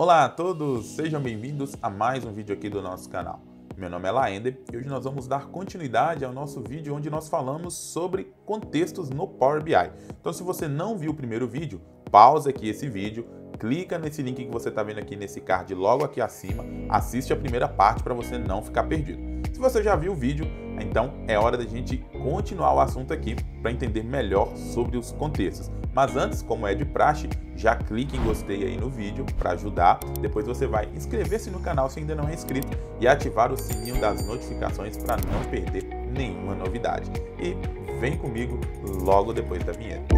Olá a todos, sejam bem-vindos a mais um vídeo aqui do nosso canal. Meu nome é Laender e hoje nós vamos dar continuidade ao nosso vídeo onde nós falamos sobre contextos no Power BI. Então, se você não viu o primeiro vídeo, pausa aqui esse vídeo, clica nesse link que você está vendo aqui nesse card logo aqui acima, assiste a primeira parte para você não ficar perdido. Se você já viu o vídeo, então é hora da gente continuar o assunto aqui para entender melhor sobre os contextos. Mas antes, como é de praxe, já clique em gostei aí no vídeo para ajudar. Depois você vai inscrever-se no canal se ainda não é inscrito e ativar o sininho das notificações para não perder nenhuma novidade. E vem comigo logo depois da vinheta.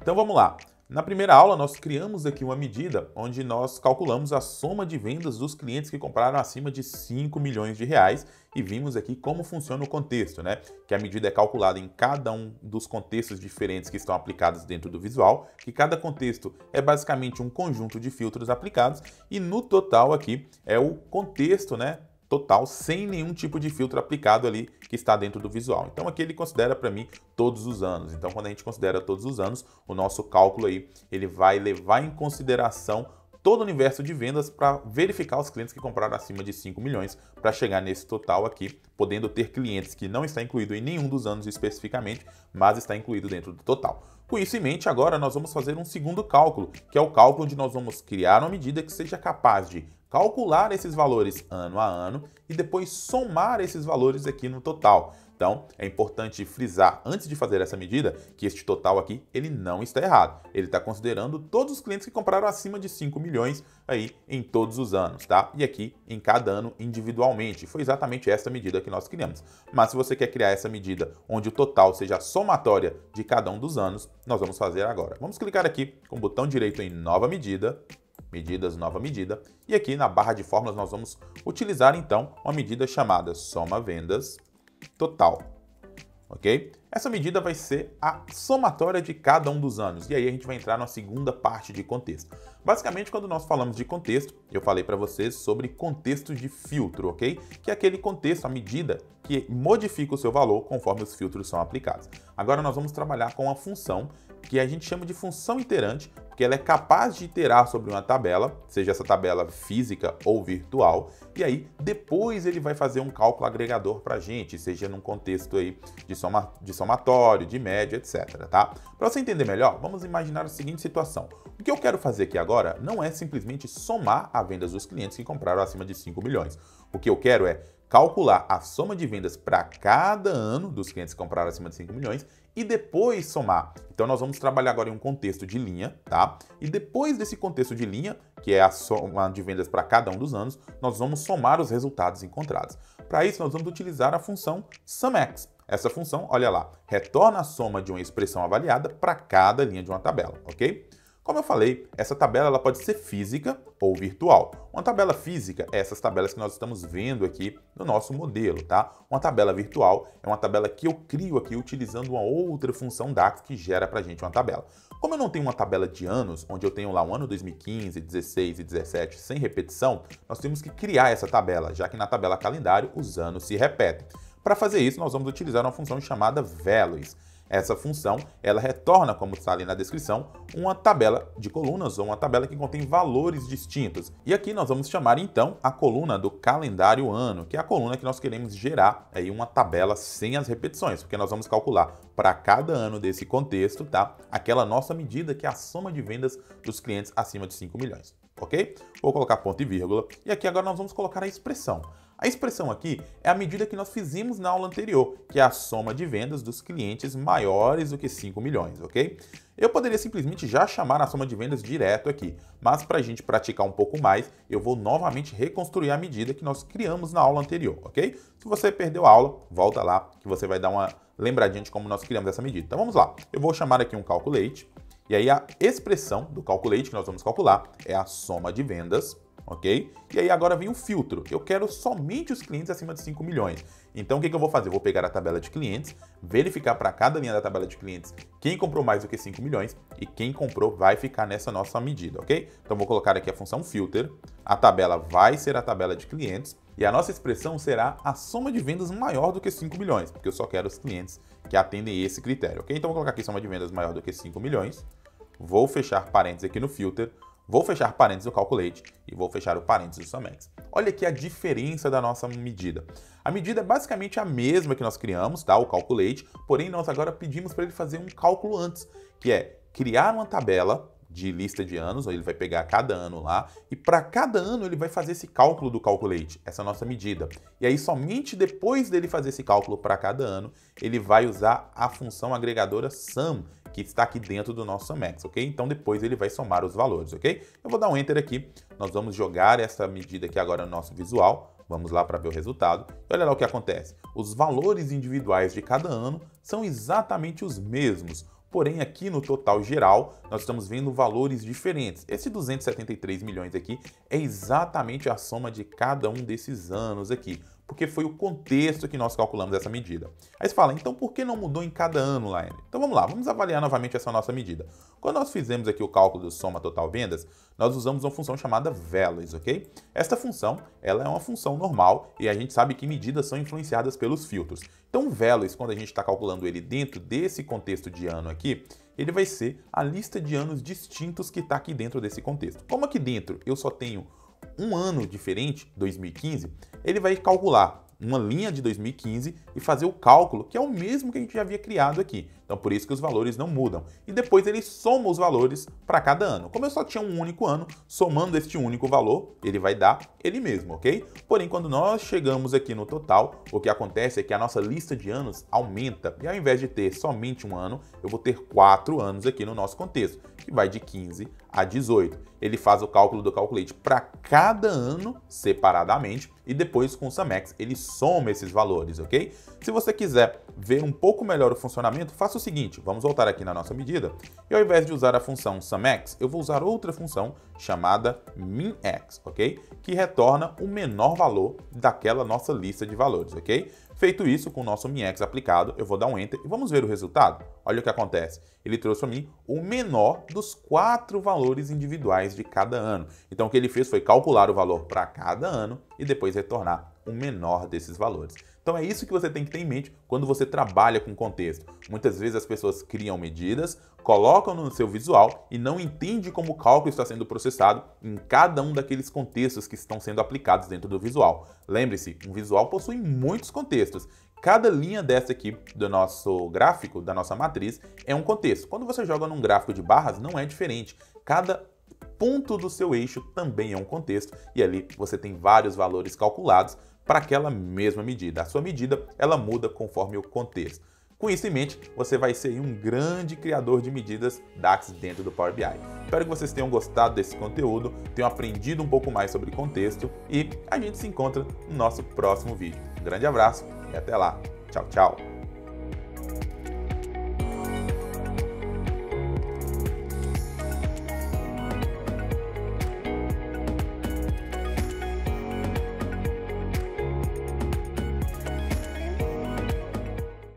Então vamos lá. Na primeira aula, nós criamos aqui uma medida onde nós calculamos a soma de vendas dos clientes que compraram acima de 5 milhões de reais e vimos aqui como funciona o contexto, né? Que a medida é calculada em cada um dos contextos diferentes que estão aplicados dentro do visual, que cada contexto é basicamente um conjunto de filtros aplicados e no total aqui é o contexto, né? Total, sem nenhum tipo de filtro aplicado ali que está dentro do visual. Então aqui ele considera para mim todos os anos. Então quando a gente considera todos os anos, o nosso cálculo aí, ele vai levar em consideração todo o universo de vendas para verificar os clientes que compraram acima de 5 milhões para chegar nesse total aqui, podendo ter clientes que não está incluído em nenhum dos anos especificamente, mas está incluído dentro do total. Com isso em mente, agora nós vamos fazer um segundo cálculo, que é o cálculo onde nós vamos criar uma medida que seja capaz de calcular esses valores ano a ano e depois somar esses valores aqui no total. Então, é importante frisar, antes de fazer essa medida, que este total aqui, ele não está errado. Ele está considerando todos os clientes que compraram acima de 5 milhões aí em todos os anos, tá? E aqui em cada ano individualmente. Foi exatamente essa medida que nós criamos. Mas se você quer criar essa medida onde o total seja a somatória de cada um dos anos, nós vamos fazer agora. Vamos clicar aqui com o botão direito em Nova Medida, Medidas, Nova Medida, e aqui na barra de fórmulas nós vamos utilizar então uma medida chamada Soma Vendas Total, ok? Essa medida vai ser a somatória de cada um dos anos, e aí a gente vai entrar na segunda parte de contexto. Basicamente, quando nós falamos de contexto, eu falei para vocês sobre contexto de filtro, ok? Que é aquele contexto, a medida que modifica o seu valor conforme os filtros são aplicados. Agora nós vamos trabalhar com a função que a gente chama de função iterante, porque ela é capaz de iterar sobre uma tabela, seja essa tabela física ou virtual, e aí depois ele vai fazer um cálculo agregador para a gente, seja num contexto aí de somatório, de média, etc. Tá? Para você entender melhor, vamos imaginar a seguinte situação. O que eu quero fazer aqui agora não é simplesmente somar a vendas dos clientes que compraram acima de 5 milhões. O que eu quero é calcular a soma de vendas para cada ano dos clientes que compraram acima de 5 milhões e depois somar. Então nós vamos trabalhar agora em um contexto de linha, tá? E depois desse contexto de linha, que é a soma de vendas para cada um dos anos, nós vamos somar os resultados encontrados. Para isso nós vamos utilizar a função SumX. Essa função, olha lá, retorna a soma de uma expressão avaliada para cada linha de uma tabela, ok? Como eu falei, essa tabela ela pode ser física ou virtual. Uma tabela física é essas tabelas que nós estamos vendo aqui no nosso modelo, tá? Uma tabela virtual é uma tabela que eu crio aqui utilizando uma outra função DAX que gera pra gente uma tabela. Como eu não tenho uma tabela de anos, onde eu tenho lá o ano 2015, 16 e 17 sem repetição, nós temos que criar essa tabela, já que na tabela calendário os anos se repetem. Para fazer isso, nós vamos utilizar uma função chamada values. Essa função, ela retorna, como está ali na descrição, uma tabela de colunas ou uma tabela que contém valores distintos. E aqui nós vamos chamar então a coluna do calendário ano, que é a coluna que nós queremos gerar aí uma tabela sem as repetições, porque nós vamos calcular para cada ano desse contexto, tá? Aquela nossa medida que é a soma de vendas dos clientes acima de 5 milhões, ok? Vou colocar ponto e vírgula e aqui agora nós vamos colocar a expressão. A expressão aqui é a medida que nós fizemos na aula anterior, que é a soma de vendas dos clientes maiores do que 5 milhões, ok? Eu poderia simplesmente já chamar a soma de vendas direto aqui, mas para a gente praticar um pouco mais, eu vou novamente reconstruir a medida que nós criamos na aula anterior, ok? Se você perdeu a aula, volta lá que você vai dar uma lembradinha de como nós criamos essa medida. Então vamos lá, eu vou chamar aqui um calculate, e aí a expressão do calculate que nós vamos calcular é a soma de vendas, ok? E aí agora vem o filtro. Eu quero somente os clientes acima de 5 milhões. Então o que eu vou fazer? Eu vou pegar a tabela de clientes, verificar para cada linha da tabela de clientes quem comprou mais do que 5 milhões e quem comprou vai ficar nessa nossa medida, ok? Então vou colocar aqui a função filter, a tabela vai ser a tabela de clientes E a nossa expressão será a soma de vendas maior do que 5 milhões, porque eu só quero os clientes que atendem esse critério, ok? Então vou colocar aqui soma de vendas maior do que 5 milhões, vou fechar parênteses aqui no filter, vou fechar parênteses no calculate e vou fechar o parênteses do SumX. Olha aqui a diferença da nossa medida. A medida é basicamente a mesma que nós criamos, tá? O calculate, porém nós agora pedimos para ele fazer um cálculo antes, que é criar uma tabela de lista de anos, ele vai pegar cada ano lá, e para cada ano ele vai fazer esse cálculo do calculate, essa é a nossa medida. E aí somente depois dele fazer esse cálculo para cada ano, ele vai usar a função agregadora sum, que está aqui dentro do nosso SumX, ok? Então depois ele vai somar os valores, ok? Eu vou dar um Enter aqui, nós vamos jogar essa medida aqui agora no nosso visual, vamos lá para ver o resultado, e olha lá o que acontece. Os valores individuais de cada ano são exatamente os mesmos, porém aqui no total geral nós estamos vendo valores diferentes. Esse 273 milhões aqui é exatamente a soma de cada um desses anos aqui, porque foi o contexto que nós calculamos essa medida. Aí você fala, então por que não mudou em cada ano, Laine? Então vamos lá, vamos avaliar novamente essa nossa medida. Quando nós fizemos aqui o cálculo do soma total vendas, nós usamos uma função chamada values, ok? Esta função, ela é uma função normal e a gente sabe que medidas são influenciadas pelos filtros. Então values, quando a gente está calculando ele dentro desse contexto de ano aqui, ele vai ser a lista de anos distintos que está aqui dentro desse contexto. Como aqui dentro eu só tenho um ano diferente, 2015, ele vai calcular uma linha de 2015 e fazer o cálculo, que é o mesmo que a gente já havia criado aqui. Então, por isso que os valores não mudam. E depois ele soma os valores para cada ano. Como eu só tinha um único ano, somando este único valor, ele vai dar ele mesmo, ok? Porém, quando nós chegamos aqui no total, o que acontece é que a nossa lista de anos aumenta. E ao invés de ter somente um ano, eu vou ter 4 anos aqui no nosso contexto, que vai de 15 a 18. Ele faz o cálculo do calculate para cada ano separadamente e depois com o SumX ele soma esses valores, ok? Se você quiser ver um pouco melhor o funcionamento, faça o seguinte, vamos voltar aqui na nossa medida e ao invés de usar a função SumX, eu vou usar outra função chamada MinX, ok? Que retorna o menor valor daquela nossa lista de valores, ok? Feito isso, com o nosso MinX aplicado, eu vou dar um Enter e vamos ver o resultado. Olha o que acontece. Ele trouxe para mim o menor dos 4 valores individuais de cada ano. Então, o que ele fez foi calcular o valor para cada ano e depois retornar o menor desses valores. Então, é isso que você tem que ter em mente quando você trabalha com contexto. Muitas vezes as pessoas criam medidas, colocam no seu visual e não entendem como o cálculo está sendo processado em cada um daqueles contextos que estão sendo aplicados dentro do visual. Lembre-se, um visual possui muitos contextos. Cada linha dessa aqui do nosso gráfico, da nossa matriz, é um contexto. Quando você joga num gráfico de barras, não é diferente. Cada ponto do seu eixo também é um contexto e ali você tem vários valores calculados para aquela mesma medida. A sua medida, ela muda conforme o contexto. Com isso em mente, você vai ser um grande criador de medidas DAX dentro do Power BI. Espero que vocês tenham gostado desse conteúdo, tenham aprendido um pouco mais sobre contexto e a gente se encontra no nosso próximo vídeo. Um grande abraço e até lá. Tchau, tchau!